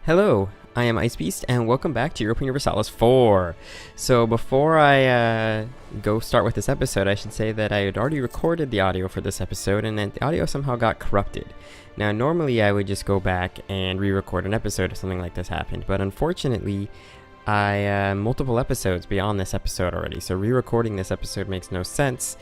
Hello, I am Icebeast, and welcome back to Europa Universalis IV. So before I go start with this episode, I should say that I had already recorded the audio for this episode, and then the audio somehow got corrupted. Now, normally I would just go back and re-record an episode if something like this happened, but unfortunately, I multiple episodes beyond this episode already, so re-recording this episode makes no sense.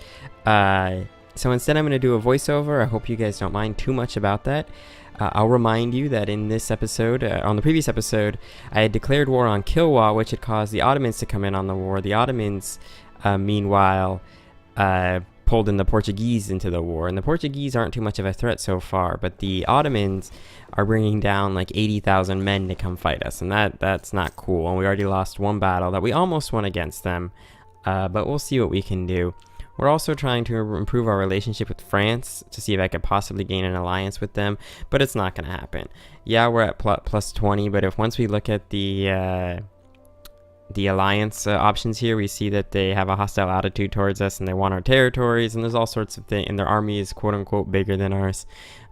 So instead I'm going to do a voiceover. I hope you guys don't mind too much about that. I'll remind you that in this episode, on the previous episode, I had declared war on Kilwa, which had caused the Ottomans to come in on the war. The Ottomans, meanwhile, pulled in the Portuguese into the war. And the Portuguese aren't too much of a threat so far, but the Ottomans are bringing down like 80,000 men to come fight us. And that's not cool. And we already lost one battle that we almost won against them, but we'll see what we can do. We're also trying to improve our relationship with France to see if I could possibly gain an alliance with them, but it's not going to happen. Yeah, we're at plus 20, but if once we look at the alliance options here, we see that they have a hostile attitude towards us and they want our territories, and there's all sorts of things, and their army is quote-unquote bigger than ours.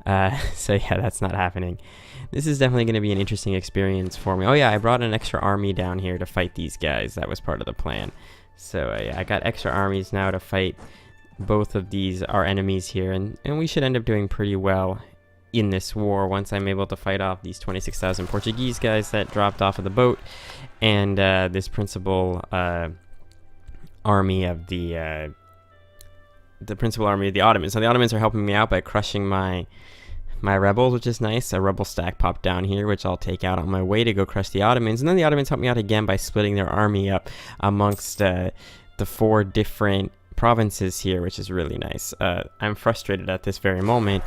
So yeah, that's not happening. This is definitely going to be an interesting experience for me. Oh yeah, I brought an extra army down here to fight these guys. That was part of the plan. So I got extra armies now to fight both of these, our enemies here, and we should end up doing pretty well in this war once I'm able to fight off these 26,000 Portuguese guys that dropped off of the boat, and this principal army of the principal army of the Ottomans. So the Ottomans are helping me out by crushing my rebels, which is nice. A rebel stack popped down here, which I'll take out on my way to go crush the Ottomans. And then the Ottomans helped me out again by splitting their army up amongst the 4 different provinces here, which is really nice. I'm frustrated at this very moment.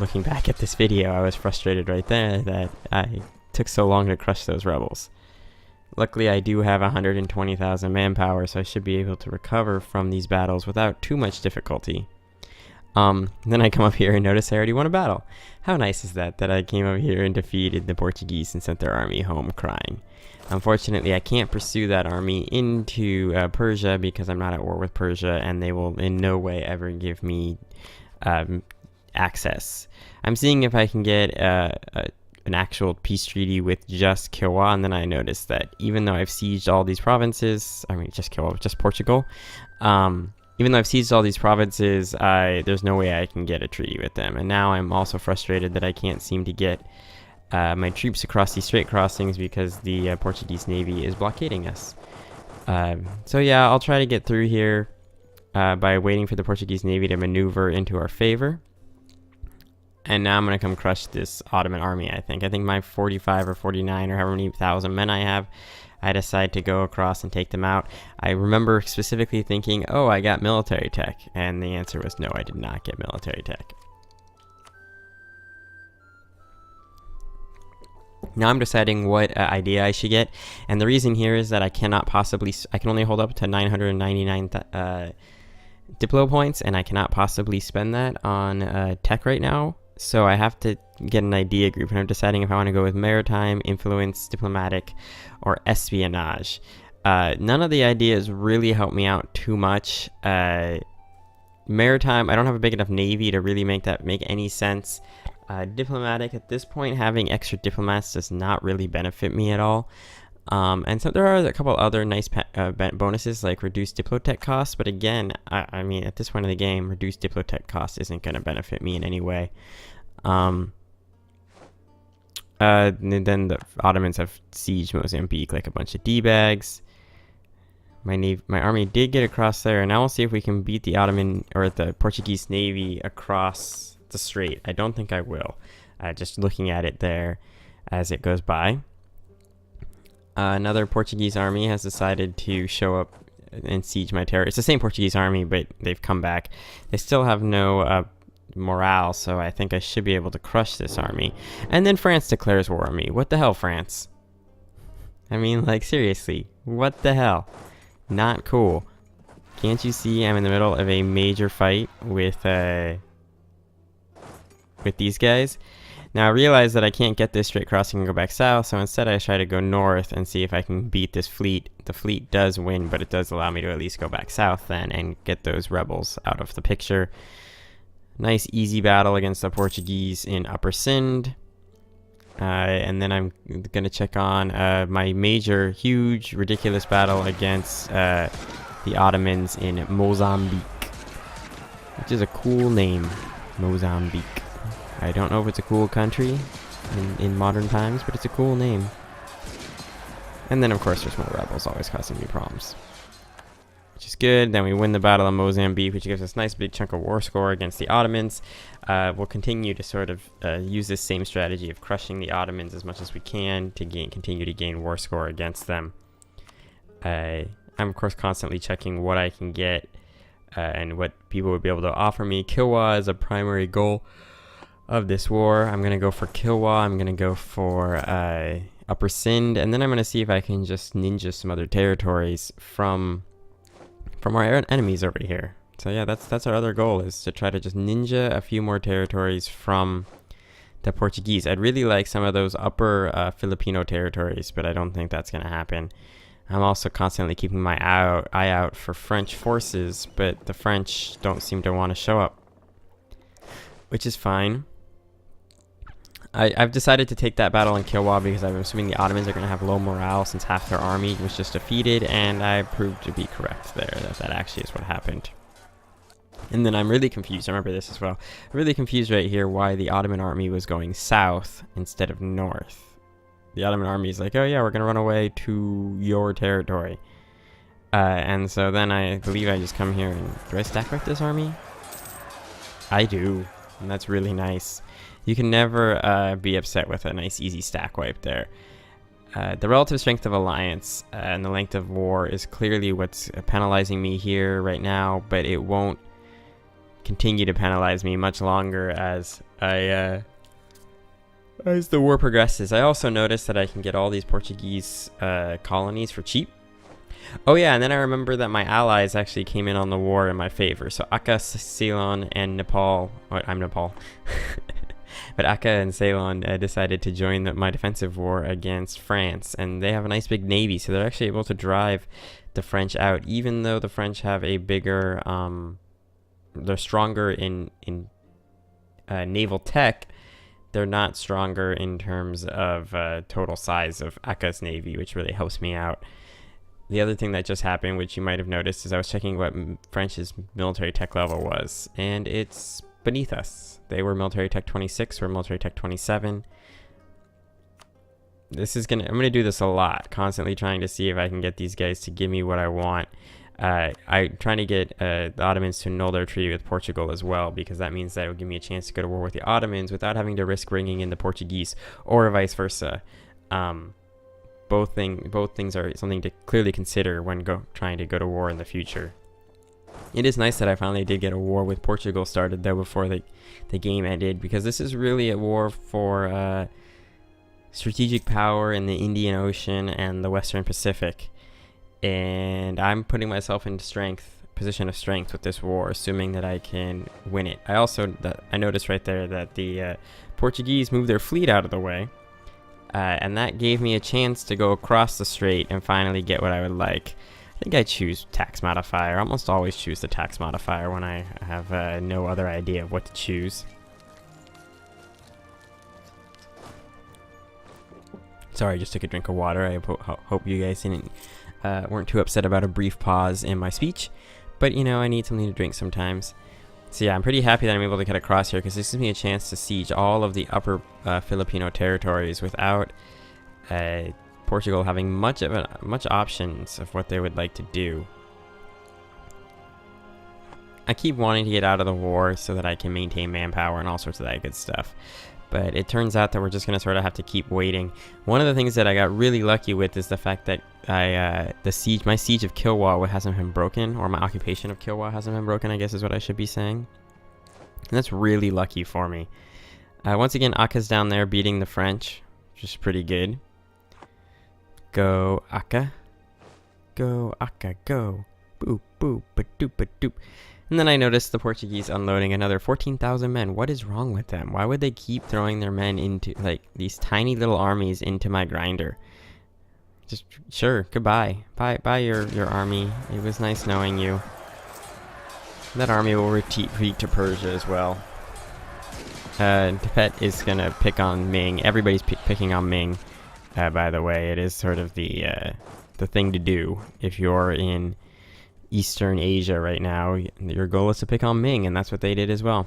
Looking back at this video, I was frustrated right there that I took so long to crush those rebels. Luckily, I do have 120,000 manpower, so I should be able to recover from these battles without too much difficulty. Then I come up here and notice I already won a battle. How nice is that I came up here and defeated the Portuguese and sent their army home crying. Unfortunately, I can't pursue that army into Persia because I'm not at war with Persia, and they will in no way ever give me access. I'm seeing if I can get an actual peace treaty with just Kilwa, and then I noticed that even though I've sieged all these provinces, I mean just Kilwa, just Portugal, even though I've seized all these provinces, there's no way I can get a treaty with them. And now I'm also frustrated that I can't seem to get my troops across these strait crossings because the Portuguese Navy is blockading us. So yeah, I'll try to get through here by waiting for the Portuguese Navy to maneuver into our favor. And now I'm going to come crush this Ottoman army, I think. I think my 45 or 49 or however many thousand men I have, I decide to go across and take them out. I remember specifically thinking, oh, I got military tech. And the answer was no, I did not get military tech. Now I'm deciding what idea I should get. And the reason here is that I can only hold up to 999 Diplo points, and I cannot possibly spend that on tech right now. So I have to get an idea group, and I'm deciding if I want to go with maritime, influence, diplomatic, or espionage. None of the ideas really help me out too much. Maritime, I don't have a big enough navy to really make that make any sense. Diplomatic, at this point, having extra diplomats does not really benefit me at all. And so there are a couple other nice bonuses like reduced diplotech costs, but again, I mean, at this point in the game, reduced diplotech cost isn't going to benefit me in any way. And then the Ottomans have sieged Mozambique like a bunch of D-bags. My army did get across there, and now we'll see if we can beat the Ottoman or the Portuguese Navy across the strait. I don't think I will. Just looking at it there as it goes by. Another Portuguese army has decided to show up and siege my territory. It's the same Portuguese army, but they've come back. They still have no morale, so I think I should be able to crush this army. And then France declares war on me. What the hell, France? I mean, like, seriously, what the hell? Not cool. Can't you see I'm in the middle of a major fight with these guys? Now I realize that I can't get this straight crossing and go back south, so instead I try to go north and see if I can beat this fleet. The fleet does win, but it does allow me to at least go back south then and get those rebels out of the picture. Nice easy battle against the Portuguese in Upper Sind. And then I'm going to check on my major, huge, ridiculous battle against the Ottomans in Mozambique, which is a cool name, Mozambique. I don't know if it's a cool country in modern times, but it's a cool name. And then, of course, there's more rebels always causing me problems, which is good. Then we win the Battle of Mozambique, which gives us a nice big chunk of war score against the Ottomans. We'll continue to sort of use this same strategy of crushing the Ottomans as much as we can to continue to gain war score against them. I'm, of course, constantly checking what I can get and what people would be able to offer me. Kilwa is a primary goal of this war. I'm going to go for Kilwa. I'm going to go for Upper Sind, and then I'm going to see if I can just ninja some other territories from our enemies over here. So yeah, that's our other goal, is to try to just ninja a few more territories from the Portuguese. I'd really like some of those upper Filipino territories, but I don't think that's going to happen. I'm also constantly keeping my eye out for French forces, but the French don't seem to want to show up, which is fine. I've decided to take that battle in Kilwa because I'm assuming the Ottomans are going to have low morale since half their army was just defeated, and I proved to be correct there, that actually is what happened. And then I'm really confused, I remember this as well, I'm really confused right here why the Ottoman army was going south instead of north. The Ottoman army is like, oh yeah, we're going to run away to your territory. And so then I believe I just come here and... Do I stack wreck this army? I do, and that's really nice. You can never be upset with a nice easy stack wipe there. The relative strength of alliance and the length of war is clearly what's penalizing me here right now, but it won't continue to penalize me much longer as as the war progresses. I also noticed that I can get all these Portuguese colonies for cheap. Oh yeah, and then I remember that my allies actually came in on the war in my favor. So Aka, Ceylon, and Nepal... I'm Nepal. But Aka and Ceylon decided to join my defensive war against France, and they have a nice big navy, so they're actually able to drive the French out, even though the French have a bigger, they're stronger in naval tech. They're not stronger in terms of total size of Aka's navy, which really helps me out. The other thing that just happened, which you might have noticed, is I was checking what French's military tech level was, and it's beneath us. They were military tech 26, we're military tech 27. I'm gonna do this a lot, constantly trying to see if I can get these guys to give me what I want. I'm trying to get the Ottomans to annul their treaty with Portugal as well, because that means that it will give me a chance to go to war with the Ottomans without having to risk bringing in the Portuguese, or vice versa. Both things are something to clearly consider when trying to go to war in the future. It is nice that I finally did get a war with Portugal started, though, before the game ended, because this is really a war for strategic power in the Indian Ocean and the Western Pacific. And I'm putting myself in position of strength with this war, assuming that I can win it. I noticed right there that the Portuguese moved their fleet out of the way, and that gave me a chance to go across the strait and finally get what I would like. I think I choose tax modifier. I almost always choose the tax modifier when I have no other idea of what to choose. Sorry, I just took a drink of water. I hope you guys weren't too upset about a brief pause in my speech. But, you know, I need something to drink sometimes. So yeah, I'm pretty happy that I'm able to get across here, because this gives me a chance to siege all of the upper Filipino territories without Portugal having much options of what they would like to do. I keep wanting to get out of the war so that I can maintain manpower and all sorts of that good stuff. But it turns out that we're just going to sort of have to keep waiting. One of the things that I got really lucky with is the fact that my siege of Kilwa hasn't been broken, or my occupation of Kilwa hasn't been broken, I guess is what I should be saying. And that's really lucky for me. Once again, Aka's down there beating the French, which is pretty good. Go, Aka. Go, Aka, go. Boop, boop, ba-doop, ba-doop. And then I noticed the Portuguese unloading another 14,000 men. What is wrong with them? Why would they keep throwing their men into, like, these tiny little armies into my grinder? Just, sure, goodbye. Bye your army. It was nice knowing you. That army will retreat to Persia as well. Tibet is gonna pick on Ming. Everybody's picking on Ming. By the way, it is sort of the thing to do if you're in Eastern Asia right now. Your goal is to pick on Ming, and that's what they did as well.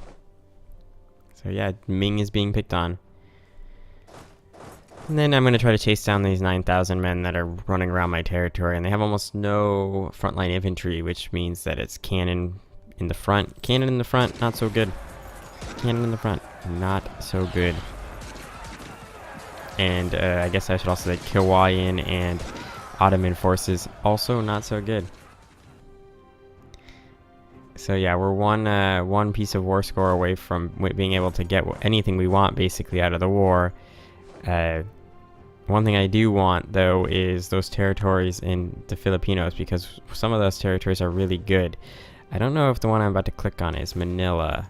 So yeah, Ming is being picked on. And then I'm going to try to chase down these 9,000 men that are running around my territory, and they have almost no frontline infantry, which means that it's cannon in the front. Cannon in the front, not so good. Cannon in the front, not so good. And I guess I should also say Kilwayan and Ottoman forces, also not so good. So yeah, we're one piece of war score away from being able to get anything we want basically out of the war. One thing I do want though is those territories in the Filipinos, because some of those territories are really good. I don't know if the one I'm about to click on is Manila.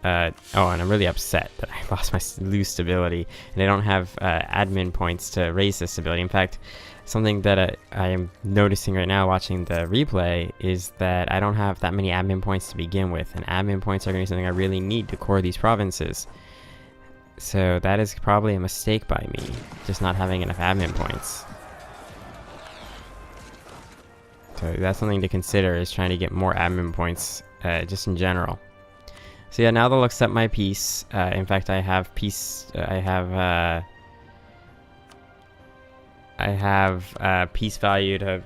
Oh, and I'm really upset that I lost my stability, and I don't have admin points to raise the stability. In fact, something that I am noticing right now watching the replay is that I don't have that many admin points to begin with, and admin points are going to be something I really need to core these provinces. So that is probably a mistake by me, just not having enough admin points. So that's something to consider, is trying to get more admin points just in general. So yeah, now they'll accept my peace. In fact, I have peace. I have peace value to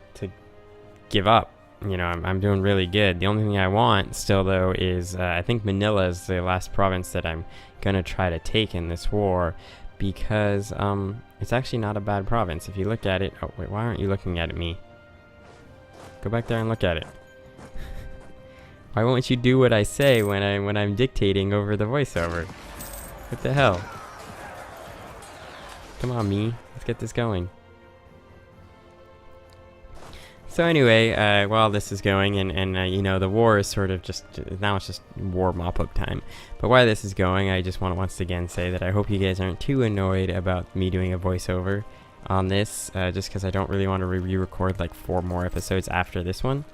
give up. You know, I'm doing really good. The only thing I want still though is I think Manila is the last province that I'm gonna try to take in this war, because it's actually not a bad province if you look at it. Oh wait, why aren't you looking at me? Go back there and look at it. Why won't you do what I say when I'm dictating over the voiceover? What the hell? Come on, me. Let's get this going. So anyway, while this is going, and you know, the war is sort of just, now it's just war mop-up time. But while this is going, I just want to once again say that I hope you guys aren't too annoyed about me doing a voiceover on this, just because I don't really want to re-record like 4 more episodes after this one.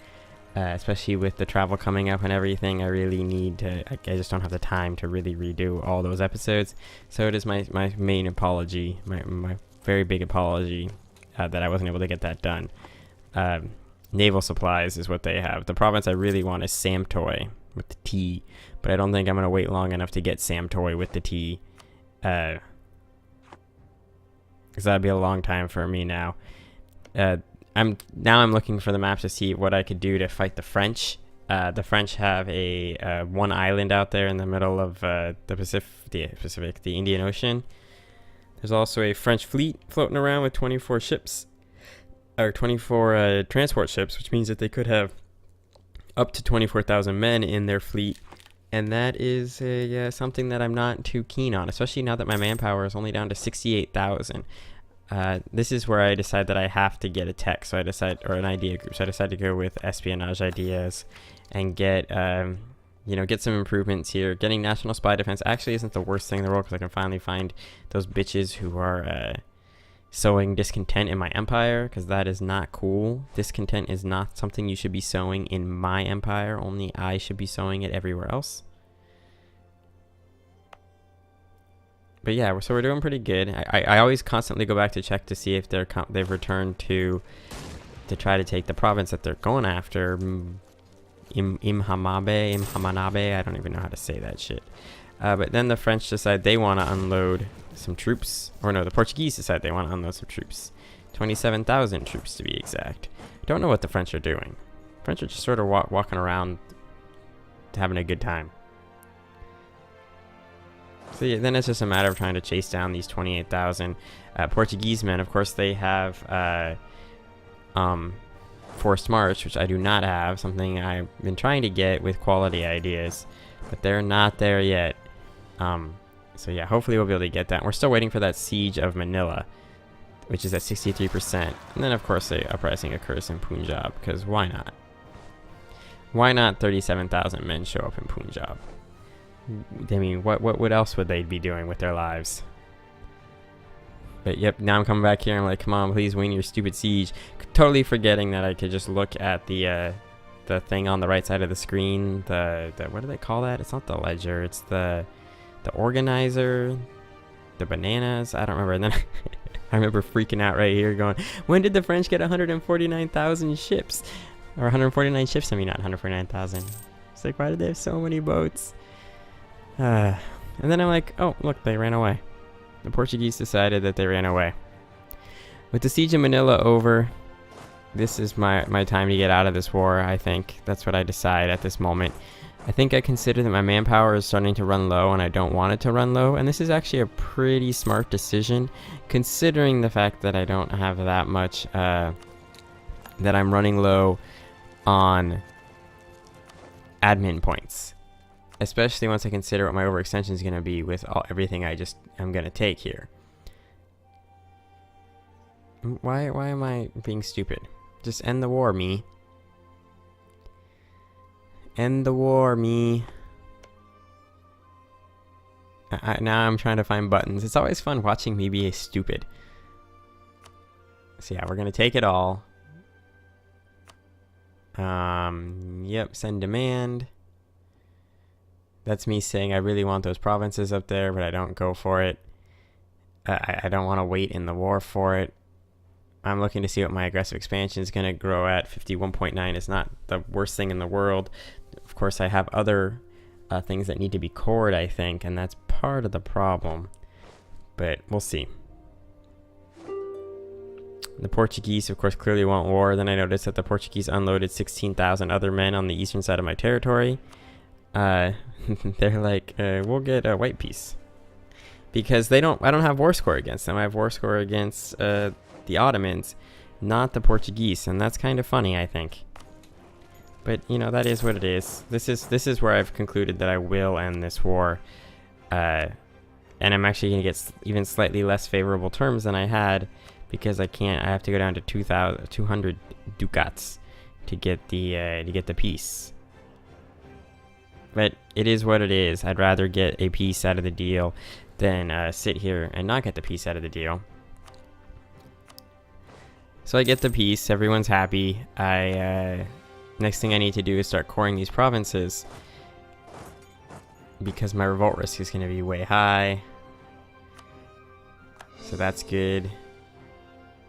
Especially with the travel coming up and everything, I really need to, I just don't have the time to really redo all those episodes. So it is my main apology, my very big apology that I wasn't able to get that done. Naval supplies is what they have. The province I really want is Samtoy with the T, but I don't think I'm going to wait long enough to get Samtoy with the T. Because that'd be a long time for me now. I'm looking for the map to see what I could do to fight the French. The French have a one island out there in the middle of the Indian Ocean. There's also a French fleet floating around with 24 ships, or 24 transport ships, which means that they could have up to 24,000 men in their fleet, and that is something that I'm not too keen on, especially now that my manpower is only down to 68,000. This is where I decide that I have to get a tech, so I decide, or an idea group, so I decide to go with espionage ideas and get, get some improvements here. Getting national spy defense actually isn't the worst thing in the world, because I can finally find those bitches who are sowing discontent in my empire, because that is not cool. Discontent is not something you should be sowing in my empire. Only I should be sowing it everywhere else. But yeah, so we're doing pretty good. I always constantly go back to check to see if they've returned to try to take the province that they're going after. Imhamanabe, I don't even know how to say that shit. But then the French decide they want to unload some troops. Or no, the Portuguese decide they want to unload some troops. 27,000 troops to be exact. I don't know what the French are doing. French are just sort of walking around having a good time. So yeah, then it's just a matter of trying to chase down these 28,000 Portuguese men. Of course, they have forced march, which I do not have, something I've been trying to get with quality ideas, but they're not there yet. So yeah, hopefully we'll be able to get that. We're still waiting for that siege of Manila, which is at 63%. And then of course the uprising occurs in Punjab, because why not? Why not 37,000 men show up in Punjab? I mean, what else would they be doing with their lives? But yep, now I'm coming back here and I'm like, come on, please win your stupid siege. Totally forgetting that I could just look at the thing on the right side of the screen. The what do they call that? It's not the ledger. It's the the organizer, the bananas. I don't remember. And then I remember freaking out right here going, when did the French get 149,000 ships? Or 149 ships, I mean, not 149,000. It's like, why did they have so many boats? And then I'm like, oh, look, they ran away. The Portuguese decided that they ran away. With the siege of Manila over, this is my time to get out of this war, I think. That's what I decide at this moment. I think I consider that my manpower is starting to run low, and I don't want it to run low. And this is actually a pretty smart decision, considering the fact that I don't have that much, that I'm running low on admin points. Especially once I consider what my overextension is going to be with everything I'm going to take here. Why am I being stupid? Just end the war, me. End the war, me. Now I'm trying to find buttons. It's always fun watching me be stupid. So yeah, we're going to take it all. Yep, send demand. That's me saying I really want those provinces up there, but I don't go for it. I don't want to wait in the war for it. I'm looking to see what my aggressive expansion is going to grow at. 51.9 is not the worst thing in the world. Of course, I have other things that need to be cored, I think, and that's part of the problem. But we'll see. The Portuguese, of course, clearly want war. Then I noticed that the Portuguese unloaded 16,000 other men on the eastern side of my territory. They're like, we'll get a white peace. Because I don't have war score against them. I have war score against the Ottomans, not the Portuguese, and that's kind of funny, I think. But you know, that is what it is. This is where I've concluded that I will end this war, and I'm actually going to get even slightly less favorable terms than I had, because I have to go down to 200 ducats to get the peace. But it is what it is. I'd rather get a piece out of the deal than sit here and not get the piece out of the deal. So I get the peace. Everyone's happy. Next thing I need to do is start coring these provinces, because my revolt risk is going to be way high. So that's good.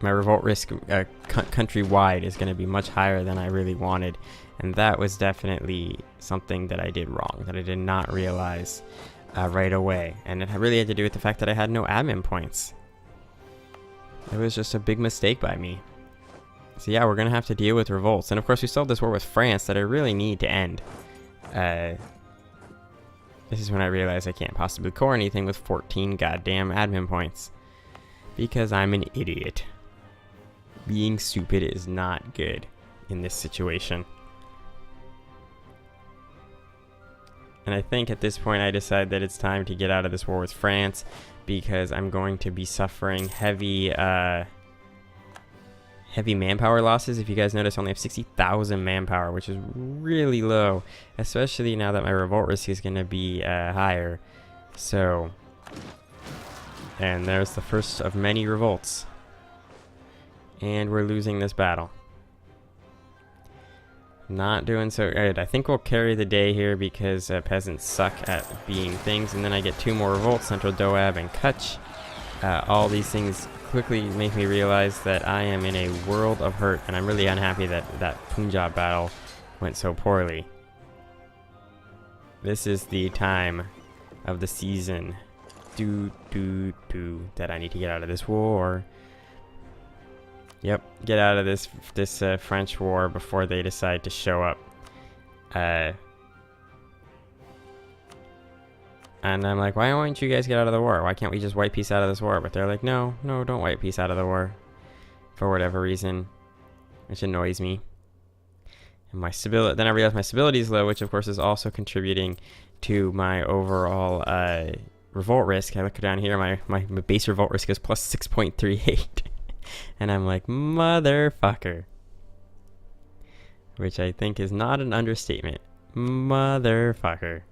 My revolt risk countrywide is going to be much higher than I really wanted. And that was definitely something that I did wrong, that I did not realize right away. And it really had to do with the fact that I had no admin points. It was just a big mistake by me. So yeah, we're going to have to deal with revolts. And of course, we still have this war with France that I really need to end. This is when I realized I can't possibly core anything with 14 goddamn admin points. Because I'm an idiot. Being stupid is not good in this situation. And I think at this point I decide that it's time to get out of this war with France, because I'm going to be suffering heavy manpower losses. If you guys notice, I only have 60,000 manpower, which is really low, especially now that my revolt risk is going to be higher. So, and there's the first of many revolts. And we're losing this battle. Not doing so good. I think we'll carry the day here because peasants suck at being things. And then I get 2 more revolts, Central Doab and Kutch. All these things quickly make me realize that I am in a world of hurt. And I'm really unhappy that that Punjab battle went so poorly. This is the time of the season that I need to get out of this war. Yep, get out of this French war before they decide to show up. And I'm like, why won't you guys get out of the war? Why can't we just white peace out of this war? But they're like, no, don't white peace out of the war. For whatever reason, which annoys me. And my stability, then I realize my stability is low, which of course is also contributing to my overall revolt risk. I look down here, my base revolt risk is plus 6.38. And I'm like, motherfucker. Which I think is not an understatement. Motherfucker.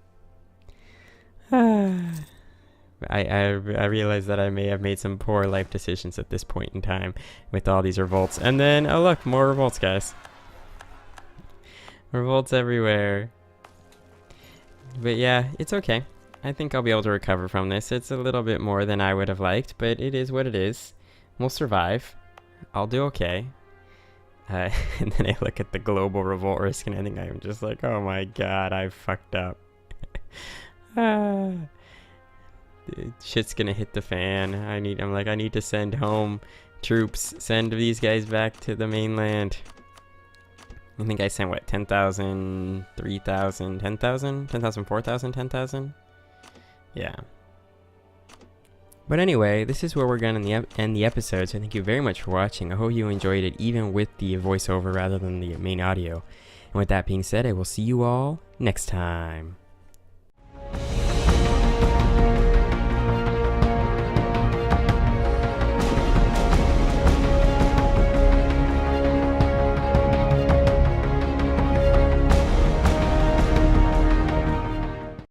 I realize that I may have made some poor life decisions at this point in time with all these revolts. And then, oh look, more revolts, guys. Revolts everywhere. But yeah, it's okay. I think I'll be able to recover from this. It's a little bit more than I would have liked, but it is what it is. We'll survive. I'll do okay. And then I look at the global revolt risk, and I think I'm just like, oh my god, I fucked up. Shit's gonna hit the fan. I need to send home troops. Send these guys back to the mainland. I think I sent, what, 10,000, 3,000, 10,000? 10,000, 4,000, 10,000? Yeah. But anyway, this is where we're going to end the episode, so thank you very much for watching. I hope you enjoyed it, even with the voiceover rather than the main audio. And with that being said, I will see you all next time.